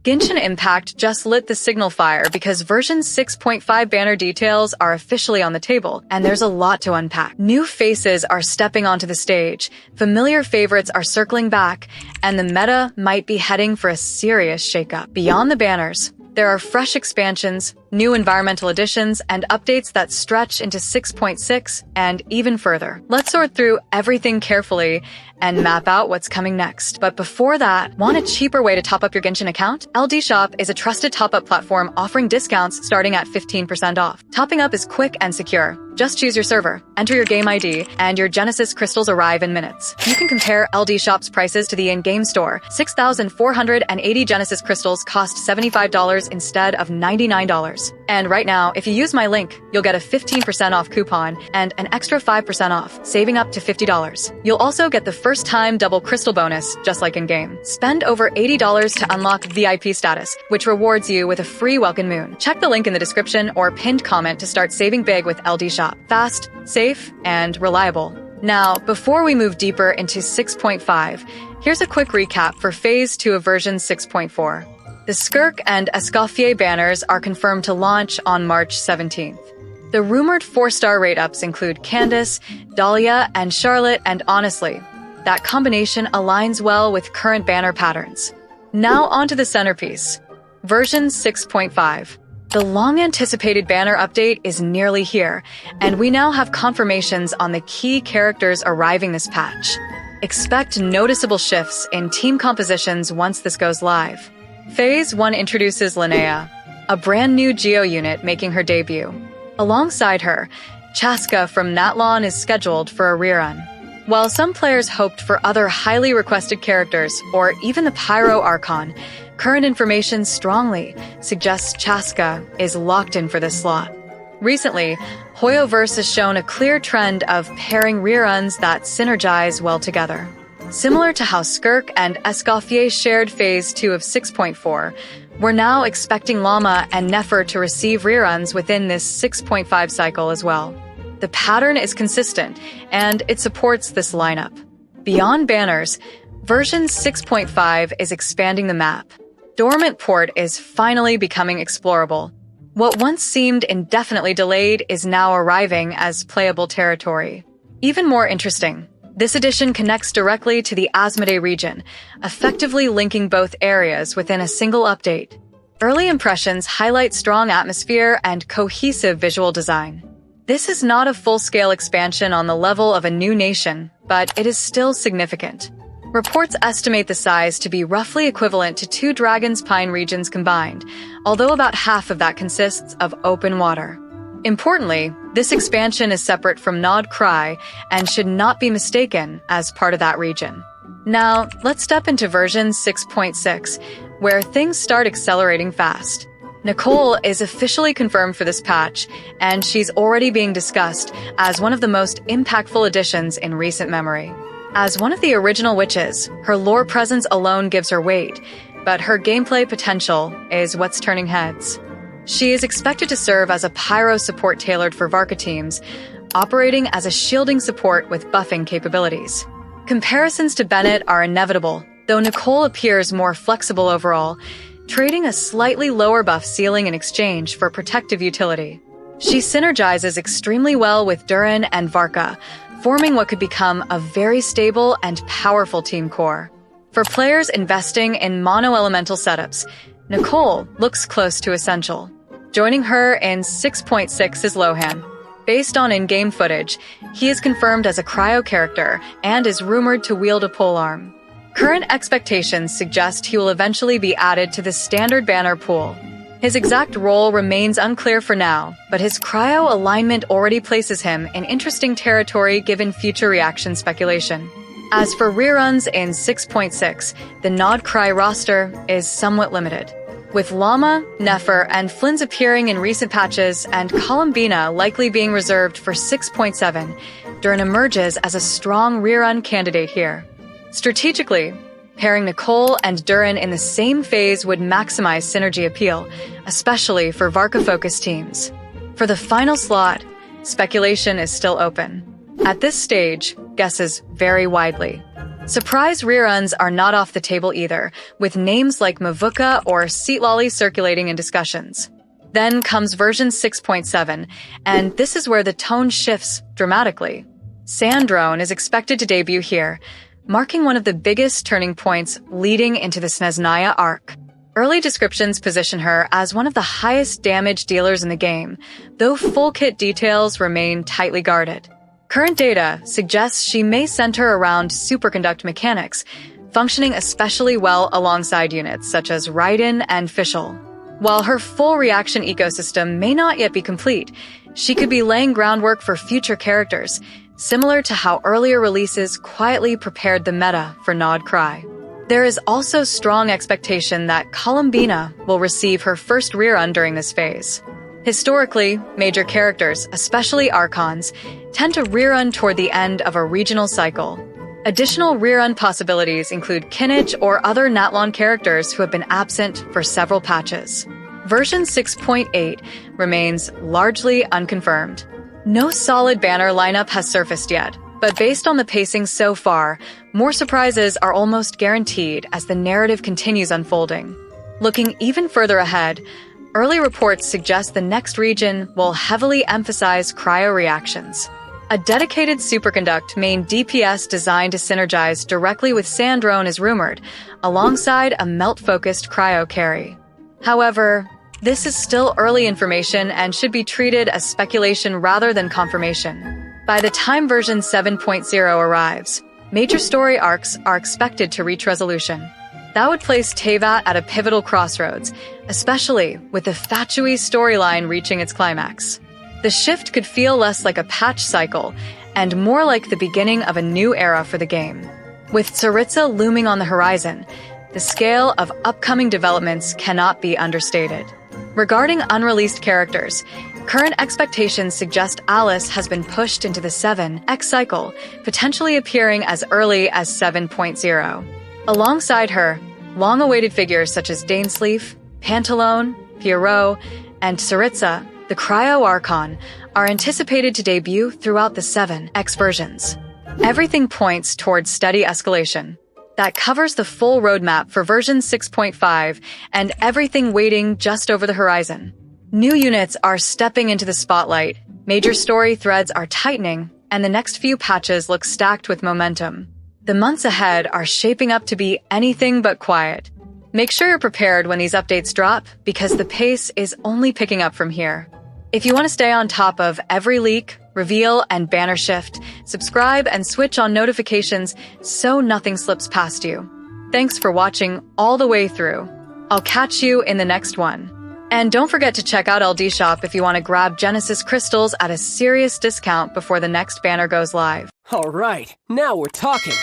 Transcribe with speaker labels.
Speaker 1: Genshin Impact just lit the signal fire because version 6.5 banner details are officially on the table, and there's a lot to unpack. New faces are stepping onto the stage, familiar favorites are circling back, and the meta might be heading for a serious shakeup. Beyond the banners, there are fresh expansions, new environmental additions, and updates that stretch into 6.6 and even further. Let's sort through everything carefully and map out what's coming next. But before that, want a cheaper way to top up your Genshin account? LDShop is a trusted top-up platform offering discounts starting at 15% off. Topping up is quick and secure. Just choose your server, enter your game ID, and your Genesis crystals arrive in minutes. You can compare LDShop's prices to the in-game store. 6,480 Genesis crystals cost $75 instead of $99. And right now, if you use my link, you'll get a 15% off coupon and an extra 5% off, saving up to $50. You'll also get the first-time double crystal bonus, just like in-game. Spend over $80 to unlock VIP status, which rewards you with a free Welkin moon. Check the link in the description or pinned comment to start saving big with LDShop. Fast, safe, and reliable. Now, before we move deeper into 6.5, here's a quick recap for Phase 2 of version 6.4. The Skirk and Escoffier banners are confirmed to launch on March 17th. The rumored 4-star rate-ups include Candace, Dahlia, and Charlotte, and honestly, that combination aligns well with current banner patterns. Now onto the centerpiece, version 6.5. The long-anticipated banner update is nearly here, and we now have confirmations on the key characters arriving this patch. Expect noticeable shifts in team compositions once this goes live. Phase 1 introduces Linnea, a brand new Geo unit making her debut. Alongside her, Chaska from Natlan is scheduled for a rerun. While some players hoped for other highly requested characters, or even the Pyro Archon, current information strongly suggests Chaska is locked in for this slot. Recently, Hoyoverse has shown a clear trend of pairing reruns that synergize well together. Similar to how Skirk and Escoffier shared Phase 2 of 6.4, we're now expecting Llama and Nefer to receive reruns within this 6.5 cycle as well. The pattern is consistent, and it supports this lineup. Beyond banners, version 6.5 is expanding the map. Dormant Port is finally becoming explorable. What once seemed indefinitely delayed is now arriving as playable territory. Even more interesting, this edition connects directly to the Asmodee region, effectively linking both areas within a single update. Early impressions highlight strong atmosphere and cohesive visual design. This is not a full-scale expansion on the level of a new nation, but it is still significant. Reports estimate the size to be roughly equivalent to 2 Dragon's Pine regions combined, although about half of that consists of open water. Importantly, this expansion is separate from Nod Cry and should not be mistaken as part of that region. Now, let's step into version 6.6, where things start accelerating fast. Nicole is officially confirmed for this patch, and she's already being discussed as one of the most impactful additions in recent memory. As one of the original witches, her lore presence alone gives her weight, but her gameplay potential is what's turning heads. She is expected to serve as a pyro support tailored for Varka teams, operating as a shielding support with buffing capabilities. Comparisons to Bennett are inevitable, though Nicole appears more flexible overall, trading a slightly lower buff ceiling in exchange for protective utility. She synergizes extremely well with Durin and Varka, forming what could become a very stable and powerful team core. For players investing in mono-elemental setups, Nicole looks close to essential. Joining her in 6.6 is Lohan. Based on in-game footage, he is confirmed as a Cryo character and is rumored to wield a polearm. Current expectations suggest he will eventually be added to the standard banner pool. His exact role remains unclear for now, but his Cryo alignment already places him in interesting territory given future reaction speculation. As for reruns in 6.6, the Nod Cry roster is somewhat limited. With Llama, Nefer, and Flynn's appearing in recent patches and Columbina likely being reserved for 6.7, Durin emerges as a strong rerun candidate here. Strategically, pairing Nicole and Durin in the same phase would maximize synergy appeal, especially for Varka-focused teams. For the final slot, speculation is still open. At this stage, guesses vary widely. Surprise reruns are not off the table either, with names like Mavuka or Seat Lolly circulating in discussions. Then comes version 6.7, and this is where the tone shifts dramatically. Sandrone is expected to debut here, marking one of the biggest turning points leading into the Snezhnaya arc. Early descriptions position her as one of the highest damage dealers in the game, though full kit details remain tightly guarded. Current data suggests she may center around superconduct mechanics, functioning especially well alongside units such as Raiden and Fischl. While her full reaction ecosystem may not yet be complete, she could be laying groundwork for future characters, similar to how earlier releases quietly prepared the meta for Nod Cry. There is also strong expectation that Columbina will receive her first rerun during this phase. Historically, major characters, especially Archons, tend to rerun toward the end of a regional cycle. Additional rerun possibilities include Kinich or other Natlon characters who have been absent for several patches. Version 6.8 remains largely unconfirmed. No solid banner lineup has surfaced yet, but based on the pacing so far, more surprises are almost guaranteed as the narrative continues unfolding. Looking even further ahead, early reports suggest the next region will heavily emphasize cryo reactions. A dedicated superconduct main DPS designed to synergize directly with Sandrone is rumored, alongside a melt-focused cryo carry. However, this is still early information and should be treated as speculation rather than confirmation. By the time version 7.0 arrives, major story arcs are expected to reach resolution. That would place Teyvat at a pivotal crossroads, especially with the Fatui storyline reaching its climax. The shift could feel less like a patch cycle and more like the beginning of a new era for the game. With Tsaritsa looming on the horizon, the scale of upcoming developments cannot be understated. Regarding unreleased characters, current expectations suggest Alice has been pushed into the 7X cycle, potentially appearing as early as 7.0. Alongside her, long-awaited figures such as Dainsleif, Pantalone, Pierrot, and Tsaritsa, the Cryo Archon, are anticipated to debut throughout the 7X versions. Everything points towards steady escalation. That covers the full roadmap for version 6.5 and everything waiting just over the horizon. New units are stepping into the spotlight, major story threads are tightening, and the next few patches look stacked with momentum. The months ahead are shaping up to be anything but quiet. Make sure you're prepared when these updates drop, because the pace is only picking up from here. If you want to stay on top of every leak, reveal, and banner shift, subscribe and switch on notifications so nothing slips past you. Thanks for watching all the way through. I'll catch you in the next one. And don't forget to check out LDShop if you want to grab Genesis crystals at a serious discount before the next banner goes live.
Speaker 2: All right, now we're talking.